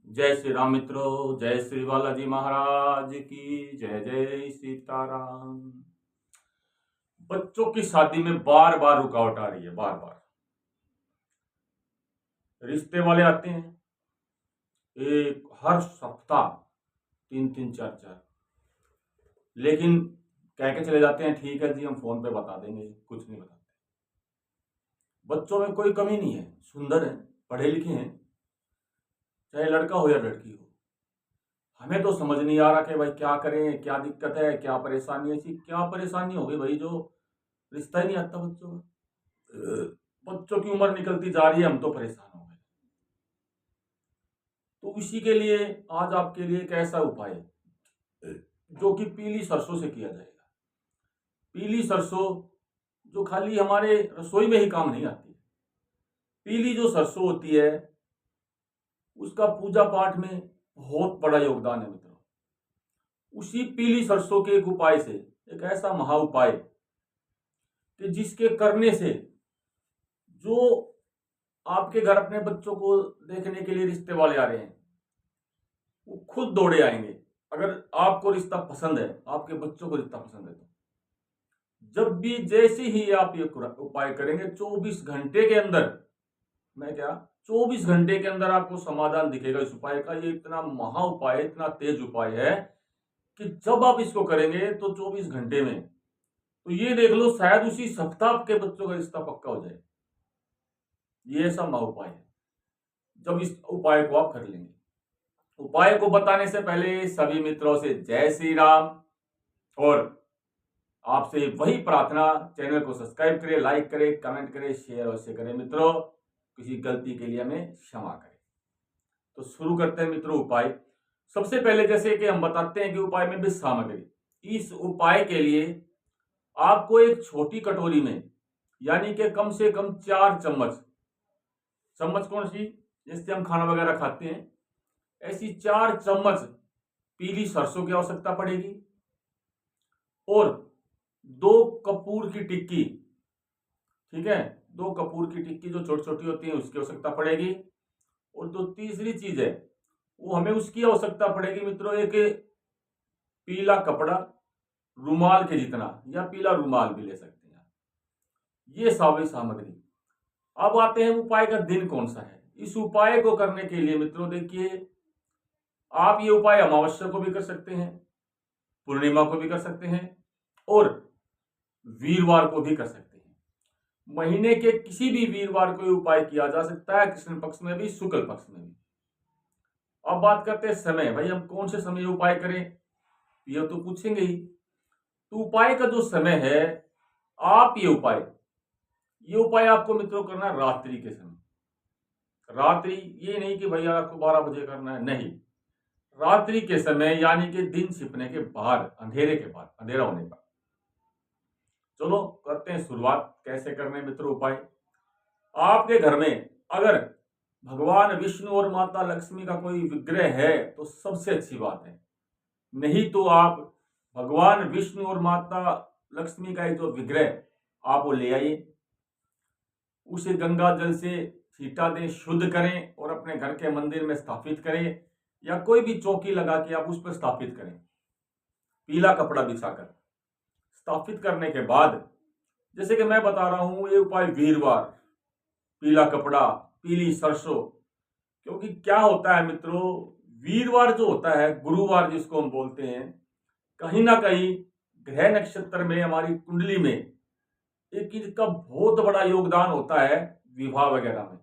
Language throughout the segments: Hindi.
जय श्री राम मित्रों, जय श्री बालाजी महाराज की जय। जय सीताराम। बच्चों की शादी में बार बार रुकावट आ रही है। बार बार रिश्ते वाले आते हैं, एक हर सप्ताह तीन तीन चार चार, लेकिन कह के चले जाते हैं ठीक है जी हम फोन पे बता देंगे, कुछ नहीं बताते। बच्चों में कोई कमी नहीं है, सुंदर है, पढ़े लिखे हैं, चाहे लड़का हो या लड़की हो। हमें तो समझ नहीं आ रहा कि भाई क्या करें, क्या दिक्कत है, क्या परेशानी है। ऐसी क्या परेशानी हो गई भाई जो रिश्ता ही नहीं आता बच्चों का। बच्चों की उम्र निकलती जा रही है, हम तो परेशान हो गए। तो इसी के लिए आज आपके लिए एक ऐसा उपाय जो कि पीली सरसों से किया जाएगा। पीली सरसों जो खाली हमारे रसोई में ही काम नहीं आती। पीली जो सरसों होती है उसका पूजा पाठ में बहुत बड़ा योगदान है मित्रों। उसी पीली सरसों के एक उपाय से, एक ऐसा महा उपाय कि जिसके करने से जो आपके घर अपने बच्चों को देखने के लिए रिश्ते वाले आ रहे हैं वो खुद दौड़े आएंगे। अगर आपको रिश्ता पसंद है, आपके बच्चों को रिश्ता पसंद है, तो जब भी जैसे ही आप ये उपाय करेंगे 24 घंटे के अंदर, मैं क्या 24 घंटे के अंदर आपको समाधान दिखेगा इस उपाय का। ये इतना महा उपाय, इतना तेज उपाय है कि जब आप इसको करेंगे तो 24 घंटे में, तो ये देख लो शायद उसी सप्ताह आपके बच्चों का रिश्ता पक्का हो जाए। ये ऐसा महा उपाय है जब इस उपाय को आप कर लेंगे। उपाय को बताने से पहले सभी मित्रों से जय श्री राम, और आपसे वही प्रार्थना, चैनल को सब्सक्राइब करें, लाइक करें, कमेंट करें, शेयर अवश्य करें मित्रों। किसी गलती के लिए हमें क्षमा करें। तो शुरू करते हैं मित्रों उपाय। सबसे पहले जैसे कि हम बताते हैं कि उपाय में भी सामग्री। इस उपाय के लिए आपको एक छोटी कटोरी में, यानी कि कम से कम 4 चम्मच, चम्मच कौन सी, जिससे हम खाना वगैरह खाते हैं, ऐसी 4 चम्मच पीली सरसों की आवश्यकता पड़ेगी। और 2 कपूर की टिक्की, ठीक है, 2 कपूर की टिक्की जो छोटी छोटी होती है उसकी आवश्यकता पड़ेगी। और जो तीसरी चीज है वो हमें उसकी आवश्यकता पड़ेगी मित्रों, एक पीला कपड़ा, रुमाल के जितना, या पीला रुमाल भी ले सकते हैं। ये सारी सामग्री। अब आते हैं उपाय का दिन कौन सा है। इस उपाय को करने के लिए मित्रों देखिए, आप ये उपाय अमावस्या को भी कर सकते हैं, पूर्णिमा को भी कर सकते हैं, और वीरवार को भी कर सकते हैं। महीने के किसी भी वीरवार को उपाय किया जा सकता है, कृष्ण पक्ष में भी, शुक्ल पक्ष में भी। अब बात करते हैं समय, भाई हम कौन से समय उपाय करें, ये तो पूछेंगे ही। तो उपाय का जो समय है, आप ये उपाय आपको मित्रों करना रात्रि के समय। रात्रि, ये नहीं कि भैया आपको 12 बजे करना है, नहीं, रात्रि के समय, यानी कि दिन छिपने के बाद, अंधेरे के बाद, अंधेरा होने पर। चलो करते हैं शुरुआत, कैसे करने मित्रों उपाय। आपके घर में अगर भगवान विष्णु और माता लक्ष्मी का कोई विग्रह है तो सबसे अच्छी बात है। नहीं तो आप भगवान विष्णु और माता लक्ष्मी का एक जो विग्रह आप वो ले आइए, उसे गंगा जल से छीटा दें, शुद्ध करें और अपने घर के मंदिर में स्थापित करें, या कोई भी चौकी लगा के आप उस पर स्थापित करें, पीला कपड़ा बिछाकर। स्थापित करने के बाद, जैसे कि मैं बता रहा हूं, ये उपाय वीरवार, पीला कपड़ा, पीली सरसों। क्योंकि क्या होता है मित्रों, वीरवार जो होता है, गुरुवार जिसको हम बोलते हैं, कहीं ना कहीं ग्रह नक्षत्र में, हमारी कुंडली में एक इसका बहुत बड़ा योगदान होता है विवाह वगैरह में।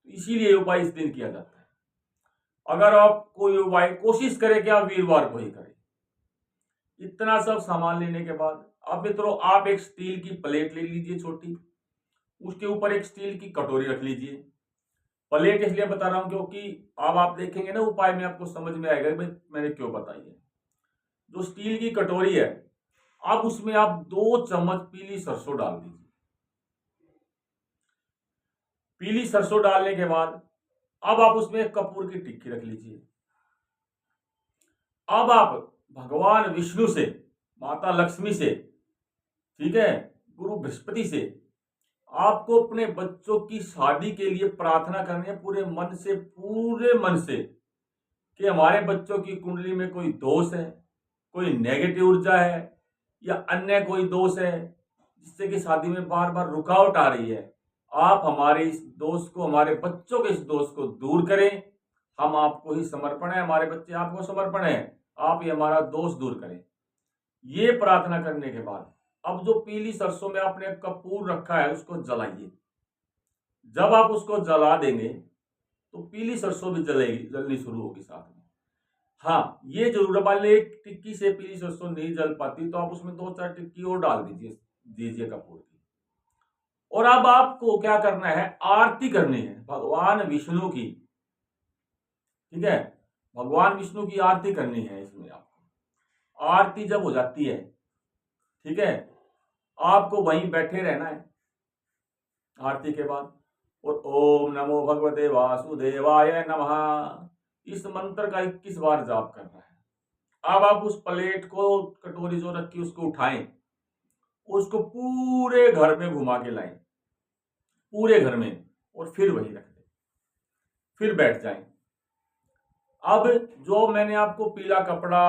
इसीलिए उपाय इस दिन किया जाता है। अगर आप कोई उपाय, कोशिश करें कि आप वीरवार को ही करें। इतना सब सामान लेने के बाद अब मित्रों आप एक स्टील की प्लेट ले लीजिए छोटी, उसके ऊपर एक स्टील की कटोरी रख लीजिए। प्लेट इसलिए बता रहा हूं क्योंकि अब आप देखेंगे ना उपाय में, आपको समझ में आएगा भाई मैंने क्यों बताई है। जो स्टील की कटोरी है, अब उसमें आप 2 चम्मच पीली सरसों डाल दीजिए। पीली सरसों डालने के बाद अब आप उसमें एक कपूर की टिक्की रख लीजिए। अब आप भगवान विष्णु से, माता लक्ष्मी से, ठीक है, गुरु बृहस्पति से आपको अपने बच्चों की शादी के लिए प्रार्थना करनी है पूरे मन से कि हमारे बच्चों की कुंडली में कोई दोष है, कोई नेगेटिव ऊर्जा है या अन्य कोई दोष है जिससे कि शादी में बार बार रुकावट आ रही है। आप हमारे इस दोष को, हमारे बच्चों के इस दोष को दूर करें। हम आपको ही समर्पण है, हमारे बच्चे आपको समर्पण है, आप ये हमारा दोष दूर करें। ये प्रार्थना करने के बाद अब जो पीली सरसों में आपने कपूर रखा है उसको जलाइए। जब आप उसको जला देंगे तो पीली सरसों भी जलनी शुरू होगी साथ में। हाँ, ये जरूर मान लीजिए एक टिक्की से पीली सरसों नहीं जल पाती तो आप उसमें 2-4 टिक्की और डाल दीजिए कपूर की। और अब आपको क्या करना है, आरती करनी है भगवान विष्णु की। ठीक है, भगवान विष्णु की आरती करनी है। इसमें आपको आरती जब हो जाती है, ठीक है, आपको वहीं बैठे रहना है आरती के बाद। और ओम नमो भगवते वासुदेवाय नमः इस मंत्र का 21 बार जाप करना है। अब आप उस प्लेट को, कटोरी जो रखी उसको उठाएं, उसको पूरे घर में घुमा के लाएं, पूरे घर में, और फिर वहीं रख दें, फिर बैठ जाएं। अब जो मैंने आपको पीला कपड़ा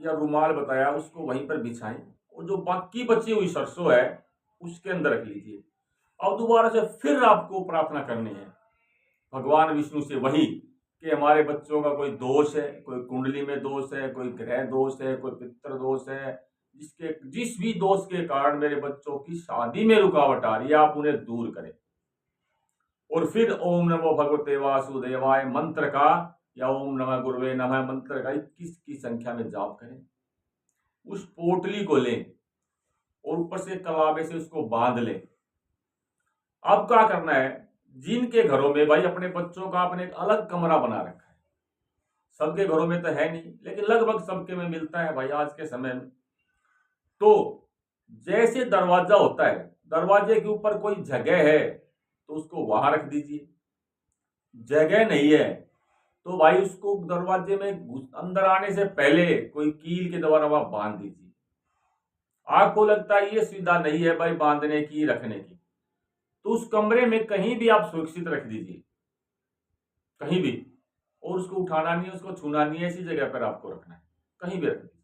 या रुमाल बताया उसको वहीं पर बिछाएं और जो बाकी बची हुई सरसों है उसके अंदर रख लीजिए। अब दोबारा से फिर आपको प्रार्थना करनी है भगवान विष्णु से वही कि हमारे बच्चों का कोई दोष है, कोई कुंडली में दोष है, कोई ग्रह दोष है, कोई पितृ दोष है, जिस भी दोष के कारण मेरे बच्चों की शादी में रुकावट आ रही है, आप उन्हें दूर करें। और फिर ओम नमो भगवते वासुदेवाय मंत्र का या ओम नमः गुरुवे नमः मंत्र का 21 की संख्या में जाप करें। उस पोटली को लें और ऊपर से कलावे से उसको बांध लें। अब क्या करना है, जिनके घरों में भाई अपने बच्चों का आपने एक अलग कमरा बना रखा है, सबके घरों में तो है नहीं लेकिन लगभग सबके में मिलता है भाई आज के समय में, तो जैसे दरवाजा होता है, दरवाजे के ऊपर कोई जगह है तो उसको वहां रख दीजिए। जगह नहीं है तो भाई उसको दरवाजे में अंदर आने से पहले कोई कील के द्वारा वहां बांध दीजिए। आपको लगता है ये सुविधा नहीं है भाई बांधने की, रखने की, तो उस कमरे में कहीं भी आप सुरक्षित रख दीजिए, कहीं भी, और उसको उठाना नहीं है, उसको छूना नहीं है, ऐसी जगह पर आपको रखना है, कहीं भी रख दीजिए।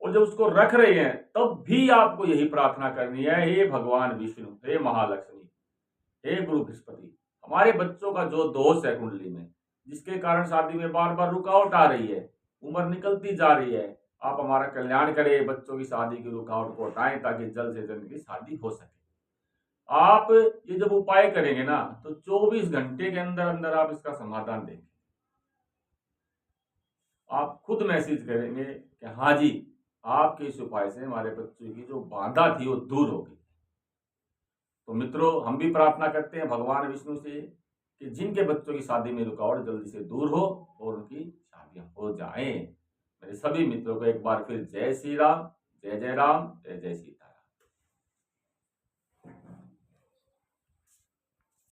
और जब उसको रख रहे हैं तब भी आपको यही प्रार्थना करनी है, हे भगवान विष्णु, हे महालक्ष्मी, हे गुरु बृहस्पति, हमारे बच्चों का जो दोष है कुंडली में, जिसके कारण शादी में बार बार रुकावट आ रही है, उम्र निकलती जा रही है, आप हमारा कल्याण करें, बच्चों की शादी की रुकावट को हटाएं ताकि जल्द से जल्द की शादी हो सके। आप ये जब उपाय करेंगे ना तो 24 घंटे के अंदर अंदर आप इसका समाधान देंगे। आप खुद मैसेज करेंगे कि हाँ जी, आपके इस उपाय से हमारे बच्चों की जो बाधा थी वो दूर हो गई। तो मित्रों, हम भी प्रार्थना करते हैं भगवान विष्णु से कि जिनके बच्चों की शादी में रुकावट जल्दी से दूर हो और उनकी शादियां हो जाएं। मेरे सभी मित्रों को एक बार फिर जय श्री राम, जय जय राम, जय जय सीता।